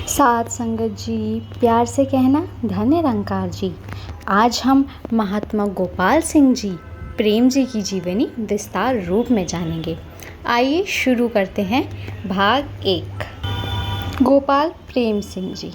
साथ संगत जी, प्यार से कहना धन निरंकार जी। आज हम महात्मा गोपाल सिंह जी प्रेम जी की जीवनी विस्तार रूप में जानेंगे। आइए शुरू करते हैं भाग 1। गोपाल प्रेम सिंह जी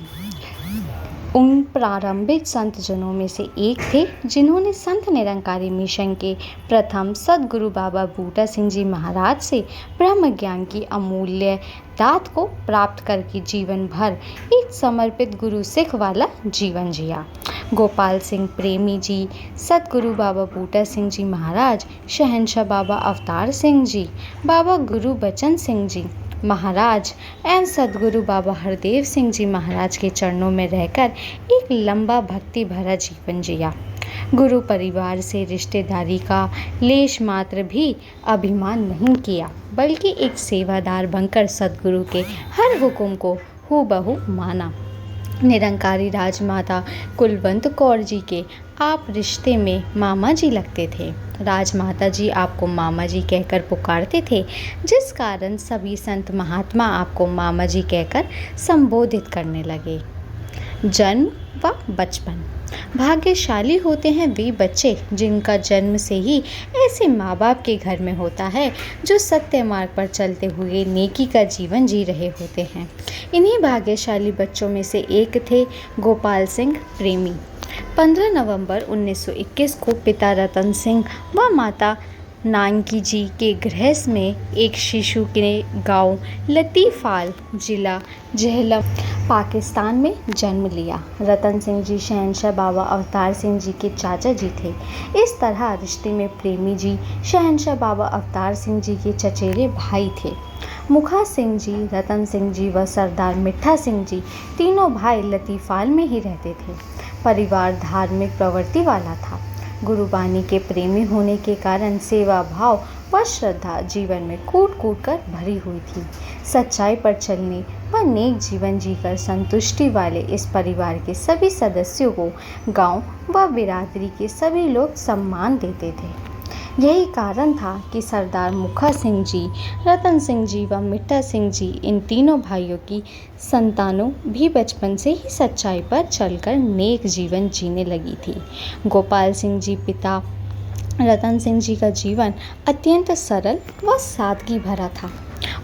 उन प्रारंभिक संत जनों में से एक थे जिन्होंने संत निरंकारी मिशन के प्रथम सद्गुरु बाबा बूटा सिंह जी महाराज से ब्रह्म ज्ञान की अमूल्य दात को प्राप्त करके जीवन भर एक समर्पित गुरु सिख वाला जीवन जिया। गोपाल सिंह प्रेमी जी, सद्गुरु बाबा बूटा सिंह जी महाराज, शहंशाह बाबा अवतार सिंह जी, बाबा गुरु बचन सिंह जी महाराज एवं सद्गुरु बाबा हरदेव सिंह जी महाराज के चरणों में रहकर एक लंबा भक्ति भरा जीवन जिया। गुरु परिवार से रिश्तेदारी का लेश मात्र भी अभिमान नहीं किया, बल्कि एक सेवादार बनकर सद्गुरु के हर हुक्म को हूबहू माना। निरंकारी राजमाता कुलवंत कौर जी के आप रिश्ते में मामा जी लगते थे। राजमाता जी आपको मामा जी कहकर पुकारते थे, जिस कारण सभी संत महात्मा आपको मामा जी कहकर संबोधित करने लगे। जन्म व बचपन। भाग्यशाली होते हैं वे बच्चे जिनका जन्म से ही ऐसे माँ बाप के घर में होता है जो सत्य मार्ग पर चलते हुए नेकी का जीवन जी रहे होते हैं। इन्हीं भाग्यशाली बच्चों में से एक थे गोपाल सिंह प्रेमी। 15 नवंबर 1921 को पिता रतन सिंह व माता नानकी जी के गृहस्थ में एक शिशु के गांव लतीफाल, जिला झेलम, पाकिस्तान में जन्म लिया। रतन सिंह जी शहंशाह बाबा अवतार सिंह जी के चाचा जी थे। इस तरह रिश्ते में प्रेमी जी शहंशाह बाबा अवतार सिंह जी के चचेरे भाई थे। मुखा सिंह जी, रतन सिंह जी व सरदार मिठा सिंह जी तीनों भाई लतीफाल में ही रहते थे। परिवार धार्मिक प्रवृत्ति वाला था। गुरुबानी के प्रेमी होने के कारण सेवा भाव व श्रद्धा जीवन में कूट कूट कर भरी हुई थी। सच्चाई पर चलने व नेक जीवन जीकर संतुष्टि वाले इस परिवार के सभी सदस्यों को गांव व बिरादरी के सभी लोग सम्मान देते थे। यही कारण था कि सरदार मुखा सिंह जी, रतन सिंह जी व मिट्टा सिंह जी, इन तीनों भाइयों की संतानों भी बचपन से ही सच्चाई पर चलकर नेक जीवन जीने लगी थी। गोपाल सिंह जी पिता रतन सिंह जी का जीवन अत्यंत सरल व सादगी भरा था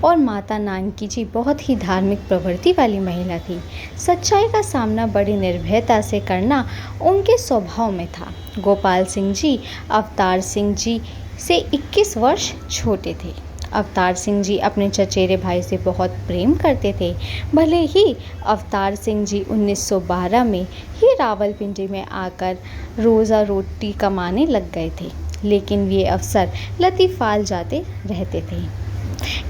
और माता नानकी जी बहुत ही धार्मिक प्रवृत्ति वाली महिला थी। सच्चाई का सामना बड़ी निर्भयता से करना उनके स्वभाव में था। गोपाल सिंह जी अवतार सिंह जी से 21 वर्ष छोटे थे। अवतार सिंह जी अपने चचेरे भाई से बहुत प्रेम करते थे। भले ही अवतार सिंह जी 1912 में ही रावलपिंडी में आकर रोज़ा रोटी कमाने लग गए थे, लेकिन ये अवसर लतीफाल जाते रहते थे।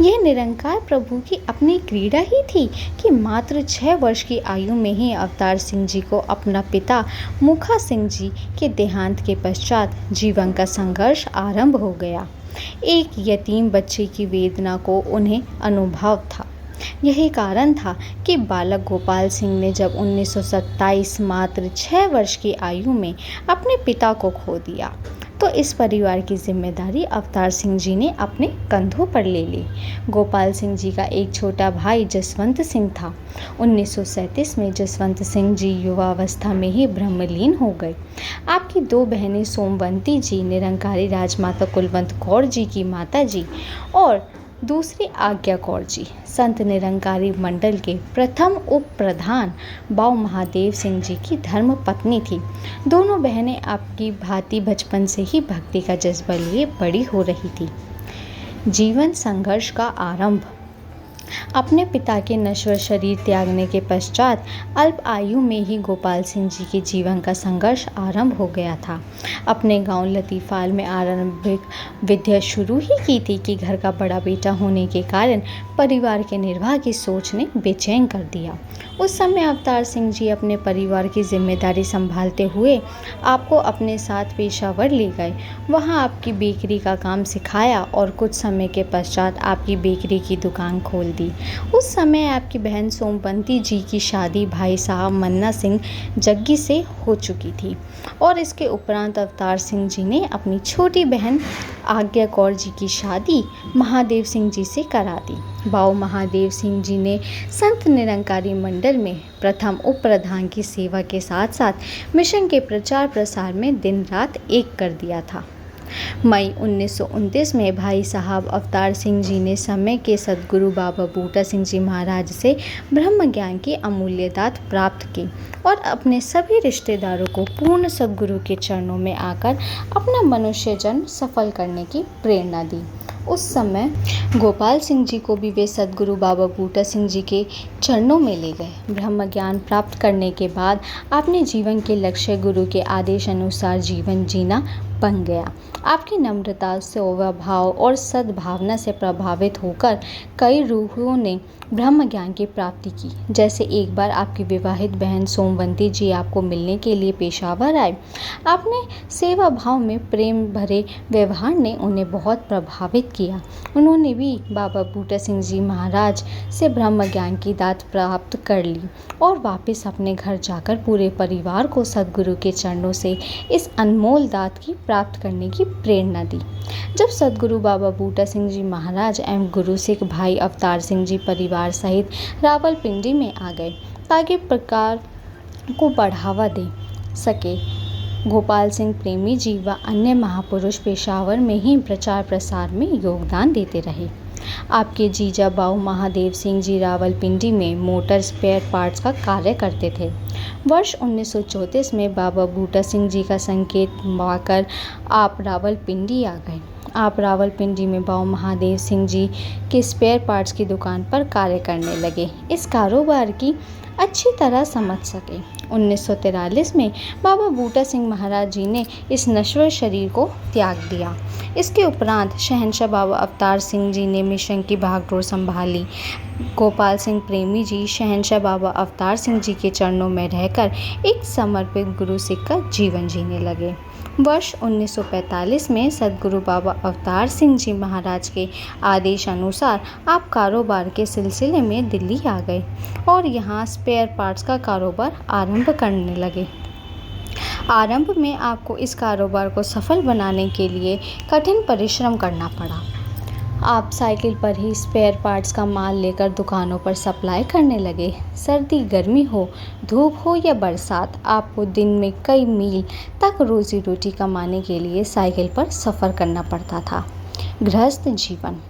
यह निरंकार प्रभु की अपनी क्रीड़ा ही थी कि मात्र 6 वर्ष की आयु में ही अवतार सिंह जी को अपना पिता मुखा सिंह जी के देहांत के पश्चात जीवन का संघर्ष आरंभ हो गया। एक यतीम बच्चे की वेदना को उन्हें अनुभव था। यही कारण था कि बालक गोपाल सिंह ने जब 1927 मात्र 6 वर्ष की आयु में अपने पिता को खो दिया तो इस परिवार की जिम्मेदारी अवतार सिंह जी ने अपने कंधों पर ले ली। गोपाल सिंह जी का एक छोटा भाई जसवंत सिंह था। 1937 में जसवंत सिंह जी युवावस्था में ही ब्रह्मलीन हो गए। आपकी 2 बहनें सोमवंती जी निरंकारी राजमाता कुलवंत कौर जी की माता जी और दूसरी आज्ञा कौर जी संत निरंकारी मंडल के प्रथम उप प्रधान बाऊ महादेव सिंह जी की धर्म पत्नी थी। दोनों बहनें आपकी भांति बचपन से ही भक्ति का जज्बा लिए बड़ी हो रही थी। जीवन संघर्ष का आरंभ। अपने पिता के नश्वर शरीर त्यागने के पश्चात अल्प आयु में ही गोपाल सिंह जी के जीवन का संघर्ष आरंभ हो गया था। अपने गांव लतीफाल में आरंभिक विद्या शुरू ही की थी कि घर का बड़ा बेटा होने के कारण परिवार के निर्वाह की सोच ने बेचैन कर दिया। उस समय अवतार सिंह जी अपने परिवार की जिम्मेदारी संभालते हुए आपको अपने साथ पेशावर ले गए। वहां आपकी बेकरी का काम सिखाया और कुछ समय के पश्चात आपकी बेकरी की दुकान खोल दी। थी। उस समय आपकी बहन सोमवंती जी की शादी भाई साहब मन्ना सिंह जग्गी से हो चुकी थी और इसके उपरांत अवतार सिंह जी ने अपनी छोटी बहन आज्ञा कौर जी की शादी महादेव सिंह जी से करा दी। बाऊ महादेव सिंह जी ने संत निरंकारी मंडल में प्रथम उप प्रधान की सेवा के साथ साथ मिशन के प्रचार प्रसार में दिन रात एक कर दिया था। मई 1929 में भाई साहब अवतार सिंह जी ने समय के सद्गुरु बाबा बूटा सिंह जी महाराज से ब्रह्म ज्ञान की अमूल्य दात प्राप्त की और अपने सभी रिश्तेदारों को पूर्ण सद्गुरु के चरणों में आकर अपना मनुष्य जन्म सफल करने की प्रेरणा दी। उस समय गोपाल सिंह जी को भी वे सद्गुरु बाबा बूटा सिंह जी के चरणों में ले गए। ब्रह्म ज्ञान प्राप्त करने के बाद आपने जीवन के लक्ष्य गुरु के आदेश अनुसार जीवन जीना बन गया। आपकी नम्रता, सेवा भाव और सद्भावना से प्रभावित होकर कई रूहों ने ब्रह्म ज्ञान की प्राप्ति की। जैसे एक बार आपकी विवाहित बहन सोमवंती जी आपको मिलने के लिए पेशावर आए। आपने सेवा भाव में प्रेम भरे व्यवहार ने उन्हें बहुत प्रभावित किया। उन्होंने भी बाबा बूटा सिंह जी महाराज से ब्रह्म ज्ञान की दात प्राप्त कर ली और वापस अपने घर जाकर पूरे परिवार को सद्गुरु के चरणों से इस अनमोल दात की प्राप्त करने की प्रेरणा दी। जब सद्गुरु बाबा बूटा सिंह जी महाराज एवं गुरु सिख भाई अवतार सिंह जी परिवार सहित रावलपिंडी में आ गए ताकि प्रकार को बढ़ावा दे सके, गोपाल सिंह प्रेमी जी व अन्य महापुरुष पेशावर में ही प्रचार प्रसार में योगदान देते रहे। आपके जीजा बाऊ महादेव सिंह जी रावलपिंडी में मोटर स्पेयर पार्ट्स का कार्य करते थे। वर्ष 1934 में बाबा बूटा सिंह जी का संकेत पाकर आप रावलपिंडी आ गए। आप रावलपिंडी में बाऊ महादेव सिंह जी के स्पेयर पार्ट्स की दुकान पर कार्य करने लगे। इस कारोबार की अच्छी तरह समझ सके। 1943 में बाबा बूटा सिंह महाराज जी ने इस नश्वर शरीर को त्याग दिया। इसके उपरांत शहंशाह बाबा अवतार सिंह जी ने मिशन की भागडोर संभाली। गोपाल सिंह प्रेमी जी शहंशाह बाबा अवतार सिंह जी के चरणों में रहकर एक समर्पित गुरु सिख का जीवन जीने लगे। वर्ष 1945 में सद्गुरु बाबा अवतार सिंह जी महाराज के आदेश अनुसार आप कारोबार के सिलसिले में दिल्ली आ गए और यहाँ स्पेयर पार्ट्स का कारोबार आरंभ करने लगे। आरंभ में आपको इस कारोबार को सफल बनाने के लिए कठिन परिश्रम करना पड़ा। आप साइकिल पर ही स्पेयर पार्ट्स का माल लेकर दुकानों पर सप्लाई करने लगे। सर्दी गर्मी हो, धूप हो या बरसात, आपको दिन में कई मील तक रोजी रोटी कमाने के लिए साइकिल पर सफ़र करना पड़ता था। गृहस्थ जीवन।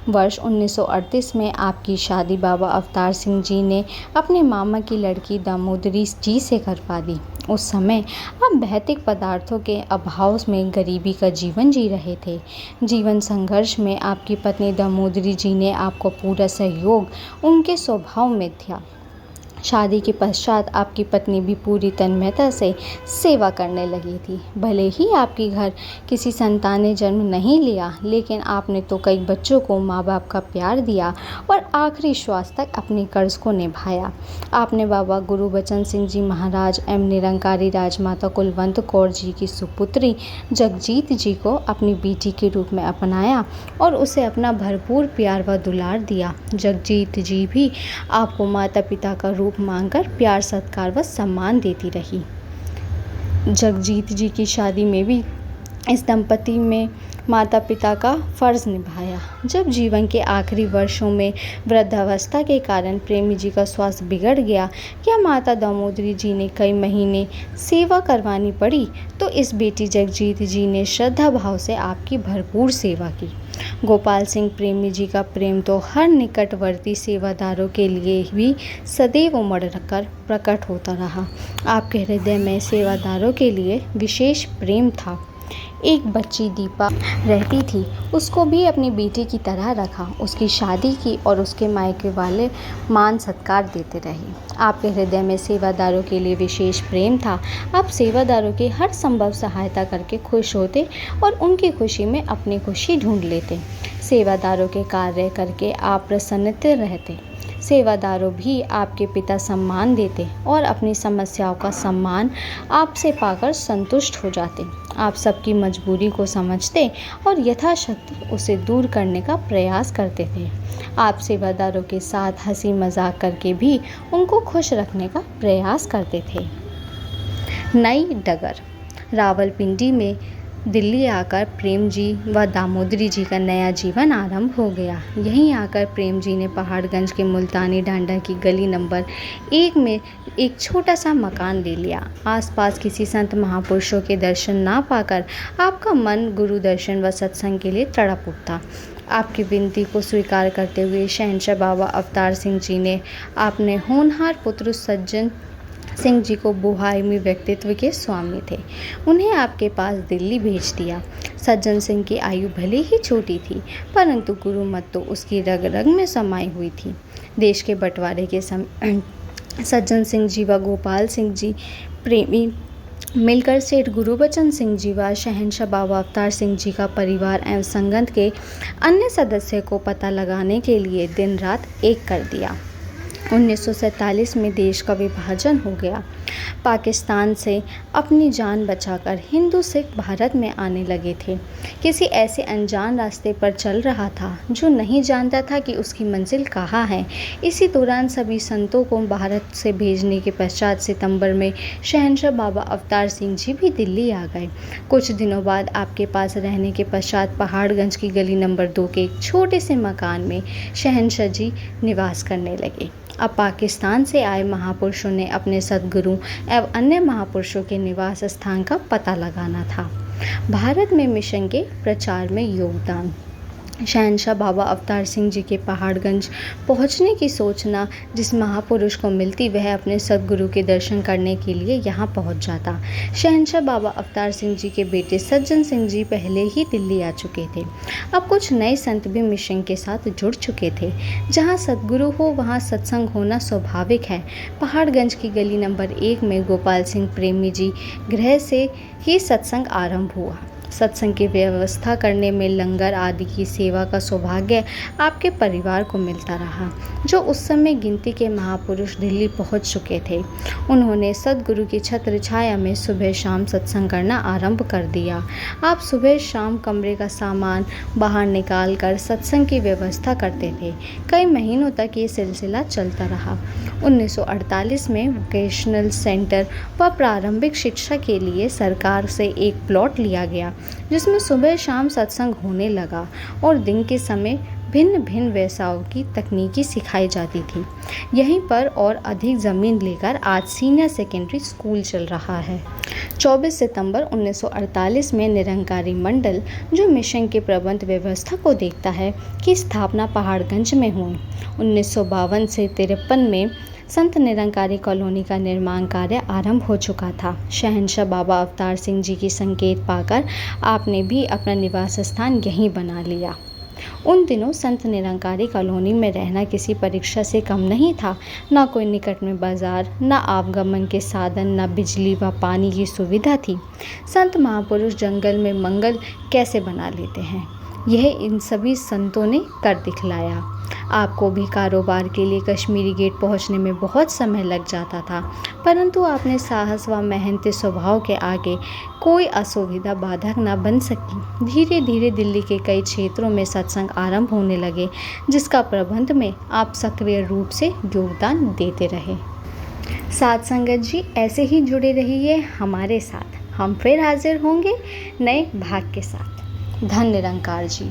वर्ष 1938 में आपकी शादी बाबा अवतार सिंह जी ने अपने मामा की लड़की दामोदरी जी से करवा दी। उस समय आप भौतिक पदार्थों के अभाव में गरीबी का जीवन जी रहे थे। जीवन संघर्ष में आपकी पत्नी दामोदरी जी ने आपको पूरा सहयोग उनके स्वभाव में था। शादी के पश्चात आपकी पत्नी भी पूरी तन्मयता से सेवा करने लगी थी। भले ही आपके घर किसी संतान ने जन्म नहीं लिया, लेकिन आपने तो कई बच्चों को माँ बाप का प्यार दिया और आखिरी श्वास तक अपने कर्ज को निभाया। आपने बाबा गुरुबचन सिंह जी महाराज एवं निरंकारी राजमाता कुलवंत कौर जी की सुपुत्री जगजीत जी को अपनी बेटी के रूप में अपनाया और उसे अपना भरपूर प्यार व दुलार दिया। जगजीत जी भी आपको माता पिता का रूप मांगकर प्यार, सत्कार व सम्मान देती रही। जगजीत जी की शादी में भी इस दंपति में माता पिता का फर्ज निभाया। जब जीवन के आखिरी वर्षों में वृद्धावस्था के कारण प्रेमी जी का स्वास्थ्य बिगड़ गया या माता दामोदरी जी ने कई महीने सेवा करवानी पड़ी, तो इस बेटी जगजीत जी ने श्रद्धा भाव से आपकी भरपूर सेवा की। गोपाल सिंह प्रेमी जी का प्रेम तो हर निकटवर्ती सेवादारों के लिए भी सदैव उमड़ कर प्रकट होता रहा। आपके हृदय में सेवादारों के लिए विशेष प्रेम था। एक बच्ची दीपा रहती थी, उसको भी अपनी बेटी की तरह रखा, उसकी शादी की और उसके मायके वाले मान सत्कार देते रहे। आपके हृदय में सेवादारों के लिए विशेष प्रेम था। आप सेवादारों की हर संभव सहायता करके खुश होते और उनकी खुशी में अपनी खुशी ढूंढ लेते। सेवादारों के कार्य करके आप प्रसन्नता रहते। सेवादारों भी आपके पिता सम्मान देते और अपनी समस्याओं का सम्मान आपसे पाकर संतुष्ट हो जाते। आप सबकी मजबूरी को समझते और यथाशक्ति उसे दूर करने का प्रयास करते थे। आप सेवादारों के साथ हंसी मजाक करके भी उनको खुश रखने का प्रयास करते थे। नई डगर। रावलपिंडी में दिल्ली आकर प्रेम जी व दामोदरी जी का नया जीवन आरंभ हो गया। यहीं आकर प्रेम जी ने पहाड़गंज के मुल्तानी डांडा की गली नंबर 1 में एक छोटा सा मकान ले लिया। आसपास किसी संत महापुरुषों के दर्शन ना पाकर आपका मन गुरु दर्शन व सत्संग के लिए तड़प उठता। आपकी विनती को स्वीकार करते हुए शहंशाह बाबा अवतार सिंह जी ने अपने होनहार पुत्र सज्जन सिंह जी को बुहाईमी व्यक्तित्व के स्वामी थे, उन्हें आपके पास दिल्ली भेज दिया। सज्जन सिंह की आयु भले ही छोटी थी, परंतु गुरु मत तो उसकी रग रग में समाई हुई थी। देश के बंटवारे के समय सज्जन सिंह जी व गोपाल सिंह जी प्रेमी मिलकर सेठ गुरुबचन सिंह जी व शहंशाह बाबा अवतार सिंह जी का परिवार एवं संगत के अन्य सदस्य को पता लगाने के लिए दिन रात एक कर दिया। 1947 में देश का विभाजन हो गया। पाकिस्तान से अपनी जान बचाकर हिंदू सिख भारत में आने लगे थे। किसी ऐसे अनजान रास्ते पर चल रहा था जो नहीं जानता था कि उसकी मंजिल कहाँ है। इसी दौरान सभी संतों को भारत से भेजने के पश्चात सितंबर में शहंशाह बाबा अवतार सिंह जी भी दिल्ली आ गए। कुछ दिनों बाद आपके पास रहने के पश्चात पहाड़गंज की गली नंबर 2 के एक छोटे से मकान में शहंशाह जी निवास करने लगे। अब पाकिस्तान से आए महापुरुषों ने अपने सद्गुरु एवं अन्य महापुरुषों के निवास स्थान का पता लगाना था। भारत में मिशन के प्रचार में योगदान। शहंशाह बाबा अवतार सिंह जी के पहाड़गंज पहुंचने की सूचना जिस महापुरुष को मिलती वह अपने सद्गुरु के दर्शन करने के लिए यहां पहुंच जाता। शहंशाह बाबा अवतार सिंह जी के बेटे सज्जन सिंह जी पहले ही दिल्ली आ चुके थे। अब कुछ नए संत भी मिशन के साथ जुड़ चुके थे। जहां सद्गुरु हो वहां सत्संग होना स्वाभाविक है। पहाड़गंज की गली नंबर 1 में गोपाल सिंह प्रेमी जी गृह से ही सत्संग आरंभ हुआ। सत्संग की व्यवस्था करने में लंगर आदि की सेवा का सौभाग्य आपके परिवार को मिलता रहा। जो उस समय गिनती के महापुरुष दिल्ली पहुंच चुके थे, उन्होंने सद्गुरु की छत्र छाया में सुबह शाम सत्संग करना आरंभ कर दिया। आप सुबह शाम कमरे का सामान बाहर निकाल कर सत्संग की व्यवस्था करते थे। कई महीनों तक ये सिलसिला चलता रहा। 1948 में वोकेशनल सेंटर व प्रारंभिक शिक्षा के लिए सरकार से एक प्लॉट लिया गया, जिसमें सुबह शाम सत्संग होने लगा और दिन के समय भिन्न भिन्न व्यवसायों की तकनीकी सिखाई जाती थी। यहीं पर और अधिक ज़मीन लेकर आज सीनियर सेकेंडरी स्कूल चल रहा है। 24 सितंबर 1948 में निरंकारी मंडल, जो मिशन के प्रबंध व्यवस्था को देखता है, की स्थापना पहाड़गंज में हुई। 1952 से 53 में संत निरंकारी कॉलोनी का निर्माण कार्य आरंभ हो चुका था। शहंशाह बाबा अवतार सिंह जी की संकेत पाकर आपने भी अपना निवास स्थान यहीं बना लिया। उन दिनों संत निरंकारी कॉलोनी में रहना किसी परीक्षा से कम नहीं था। न कोई निकट में बाजार, न आवागमन के साधन, न बिजली व पानी की सुविधा थी। संत महापुरुष जंगल में मंगल कैसे बना लेते हैं, यह इन सभी संतों ने कर दिखलाया। आपको भी कारोबार के लिए कश्मीरी गेट पहुंचने में बहुत समय लग जाता था, परंतु आपने साहस व मेहनती स्वभाव के आगे कोई असुविधा बाधक न बन सकी। धीरे धीरे दिल्ली के कई क्षेत्रों में सत्संग आरंभ होने लगे, जिसका प्रबंध में आप सक्रिय रूप से योगदान देते रहे। साथ संगत जी, ऐसे ही जुड़े रहिए हमारे साथ। हम फिर हाजिर होंगे नए भाग के साथ। धन्य निरंकार जी।